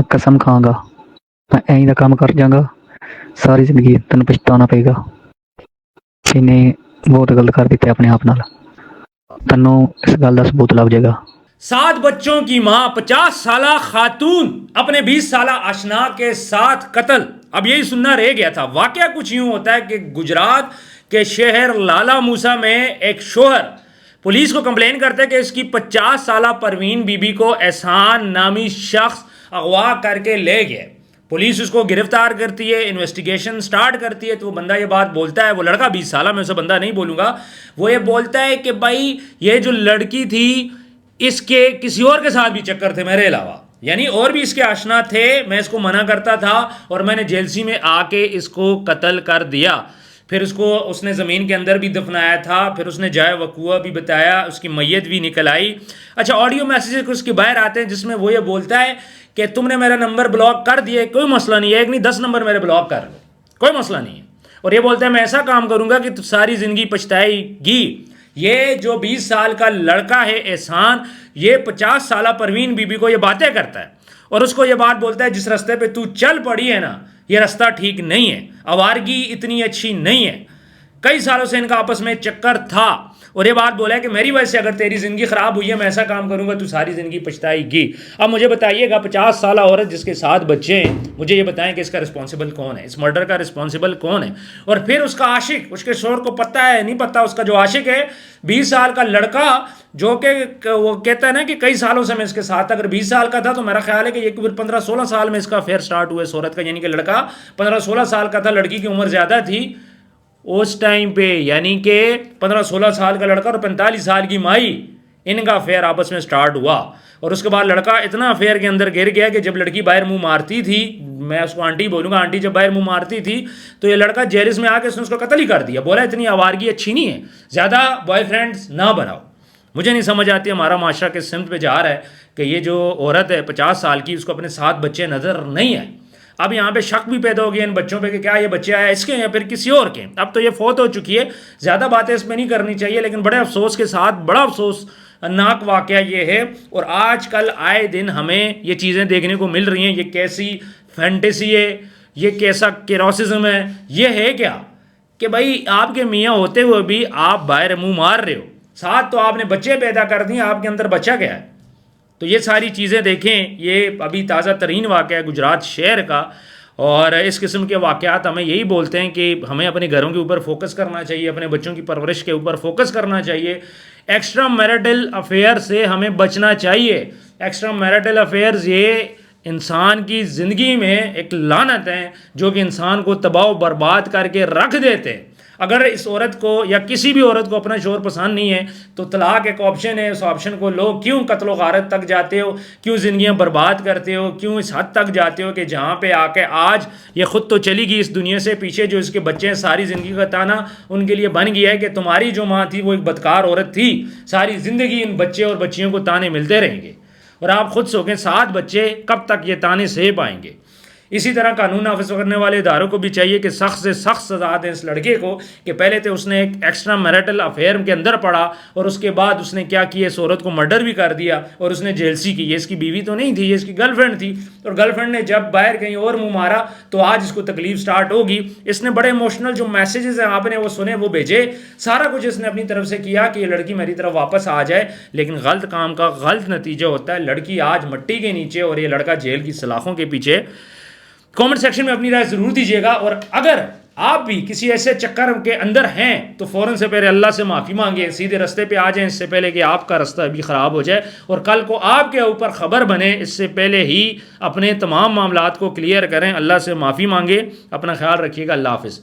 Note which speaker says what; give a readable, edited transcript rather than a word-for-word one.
Speaker 1: میں قسم کھاں گا میں ਐਂ ਦਾ ਕੰਮ ਕਰ ਜਾਂਗਾ ਸਾਰੀ ਜ਼ਿੰਦਗੀ ਤੈਨੂੰ ਪਛਤਾਉਣਾ ਪਏਗਾ ਇਹਨੇ ਬਹੁਤ ਗਲਤ ਕਰ ਦਿੱਤਾ ਆਪਣੇ ਆਪ ਨਾਲ ਤੈਨੂੰ ਇਸ ਗੱਲ ਦਾ ਸਬੂਤ ਲੱਭ ਜਾਏਗਾ
Speaker 2: 7 بچوں کی ماں 50 سالہ خاتون اپنے 20 سالہ آشنا کے ساتھ قتل. اب یہی سننا رہ گیا تھا. واقعہ کچھ یوں ہوتا ہے کہ گجرات کے شہر لالا موسا میں ایک شوہر پولیس کو کمپلین کرتے کہ اس کی 50 سالہ پروین بی بی کو احسان نامی شخص اغوا کر کے لے گئے. پولیس اس کو گرفتار کرتی ہے, انویسٹیگیشن سٹارٹ کرتی ہے, تو وہ بندہ یہ بات بولتا ہے, وہ لڑکا 20 سالہ, میں اسے بندہ نہیں بولوں گا, وہ یہ بولتا ہے کہ بھائی یہ جو لڑکی تھی اس کے کسی اور کے ساتھ بھی چکر تھے میرے علاوہ, یعنی اور بھی اس کے آشنا تھے, میں اس کو منع کرتا تھا اور میں نے جیلسی میں آ کے اس کو قتل کر دیا. پھر اس کو اس نے زمین کے اندر بھی دفنایا تھا, پھر اس نے جائے وقوع بھی بتایا, اس کی میت بھی نکل آئی. اچھا آڈیو میسیجز اس کے باہر آتے ہیں جس میں وہ یہ بولتا ہے کہ تم نے میرا نمبر بلاک کر دیا, کوئی مسئلہ نہیں ہے, ایک نہیں 10 نمبر میرے بلاک کر لو, کوئی مسئلہ نہیں ہے. اور یہ بولتا ہے میں ایسا کام کروں گا کہ تو ساری زندگی پچھتائے گی. یہ جو 20 سال کا لڑکا ہے احسان, یہ 50 سالہ پروین بی بی کو یہ باتیں کرتا ہے اور اس کو یہ بات بولتا ہے جس رستے پہ تو چل پڑی ہے نا یہ رستہ ٹھیک نہیں ہے, آوارگی اتنی اچھی نہیں ہے. کئی سالوں سے ان کا آپس میں چکر تھا اور یہ بات بولا ہے کہ میری وجہ سے اگر تیری زندگی خراب ہوئی ہے میں ایسا کام کروں گا تو ساری زندگی پچھتائے گی. اب مجھے بتائیے گا 50 سالہ عورت جس کے 7 بچے ہیں, مجھے یہ بتائیں کہ اس کا رسپانسبل کون ہے, اس مرڈر کا رسپانسبل کون ہے. اور پھر اس کا عاشق, اس کے شوہر کو پتہ ہے نہیں پتہ, اس کا جو عاشق ہے 20 سال کا لڑکا جو کہ وہ کہتا ہے نا کہ کئی سالوں سے میں اس کے ساتھ, اگر 20 سال کا تھا تو میرا خیال ہے کہ یہ 15-16 سال میں اس کا افیئر سٹارٹ ہوا اس عورت کا, یعنی کہ لڑکا 15-16 سال کا تھا, لڑکی کی عمر زیادہ تھی اس ٹائم پہ, یعنی کہ 15-16 سال کا لڑکا اور 45 سال کی مائی, ان کا افیئر آپس میں سٹارٹ ہوا. اور اس کے بعد لڑکا اتنا افیئر کے اندر گر گیا کہ جب لڑکی باہر منہ مارتی تھی, میں اس کو آنٹی بولوں گا, آنٹی جب باہر منہ مارتی تھی تو یہ لڑکا جیلس میں آ کے اس نے اس کو قتل ہی کر دیا. بولا اتنی آوارگی اچھی نہیں ہے, زیادہ بوائے فرینڈز نہ بناؤ. مجھے نہیں سمجھ آتی ہمارا معاشرہ کس سمت پہ جا رہا ہے کہ یہ جو عورت ہے 50 سال کی, اس کو اپنے 7 بچے نظر نہیں آئے. اب یہاں پہ شک بھی پیدا ہو گیا ان بچوں پہ کہ کیا یہ بچے آیا اس کے یا پھر کسی اور کے. اب تو یہ فوت ہو چکی ہے, زیادہ باتیں اس پہ نہیں کرنی چاہیے, لیکن بڑے افسوس کے ساتھ بڑا افسوس ناک واقعہ یہ ہے. اور آج کل آئے دن ہمیں یہ چیزیں دیکھنے کو مل رہی ہیں. یہ کیسی فینٹیسی ہے, یہ کیسا کیروسزم ہے, یہ ہے کیا کہ بھائی آپ کے میاں ہوتے ہوئے بھی آپ باہر منہ مار رہے ہو, ساتھ تو آپ نے بچے پیدا کر دیے, آپ کے اندر بچہ گیا ہے. تو یہ ساری چیزیں دیکھیں, یہ ابھی تازہ ترین واقعہ ہے گجرات شہر کا, اور اس قسم کے واقعات ہمیں یہی بولتے ہیں کہ ہمیں اپنے گھروں کے اوپر فوکس کرنا چاہیے, اپنے بچوں کی پرورش کے اوپر فوکس کرنا چاہیے. ایکسٹرا میرٹل افیئر سے ہمیں بچنا چاہیے. ایکسٹرا میرٹل افیئرز یہ انسان کی زندگی میں ایک لعنت ہے جو کہ انسان کو تباہ و برباد کر کے رکھ دیتے ہیں. اگر اس عورت کو یا کسی بھی عورت کو اپنا شوہر پسند نہیں ہے تو طلاق ایک آپشن ہے, اس آپشن کو لو. کیوں قتل و غارت تک جاتے ہو, کیوں زندگیاں برباد کرتے ہو, کیوں اس حد تک جاتے ہو کہ جہاں پہ آ کے آج یہ خود تو چلی گئی اس دنیا سے, پیچھے جو اس کے بچے ہیں ساری زندگی کا تانا ان کے لیے بن گیا ہے کہ تمہاری جو ماں تھی وہ ایک بدکار عورت تھی, ساری زندگی ان بچے اور بچیوں کو تانے ملتے رہیں گے. اور آپ خود سوچیں 7 بچے کب تک یہ تانے سہ پائیں گے. اسی طرح قانون نافذ کرنے والے اداروں کو بھی چاہیے کہ سخت سے سخت سزا دیں اس لڑکے کو کہ پہلے تو اس نے ایک ایکسٹرا میرٹل افیئر کے اندر پڑا اور اس کے بعد اس نے کیا کیا, اس عورت کو مرڈر بھی کر دیا اور اس نے جیلسی کی. یہ اس کی بیوی تو نہیں تھی, یہ اس کی گرل فرینڈ تھی, اور گرل فرینڈ نے جب باہر کہیں اور منہ مارا تو آج اس کو تکلیف سٹارٹ ہوگی. اس نے بڑے ایموشنل جو میسیجز ہیں آپ نے وہ سنے, وہ بھیجے, سارا کچھ اس نے اپنی طرف سے کیا کہ یہ لڑکی میری طرف واپس آ جائے, لیکن غلط کام کا غلط نتیجہ ہوتا ہے. لڑکی آج مٹی کے نیچے اور یہ لڑکا جیل کی سلاخوں کے پیچھے. کامنٹ سیکشن میں اپنی رائے ضرور دیجیے گا, اور اگر آپ بھی کسی ایسے چکر کے اندر ہیں تو فوراً سے پہلے اللہ سے معافی مانگیں, سیدھے رستے پہ آ جائیں اس سے پہلے کہ آپ کا رستہ بھی خراب ہو جائے اور کل کو آپ کے اوپر خبر بنے. اس سے پہلے ہی اپنے تمام معاملات کو کلیئر کریں, اللہ سے معافی مانگیں. اپنا خیال رکھیے گا, اللہ حافظ.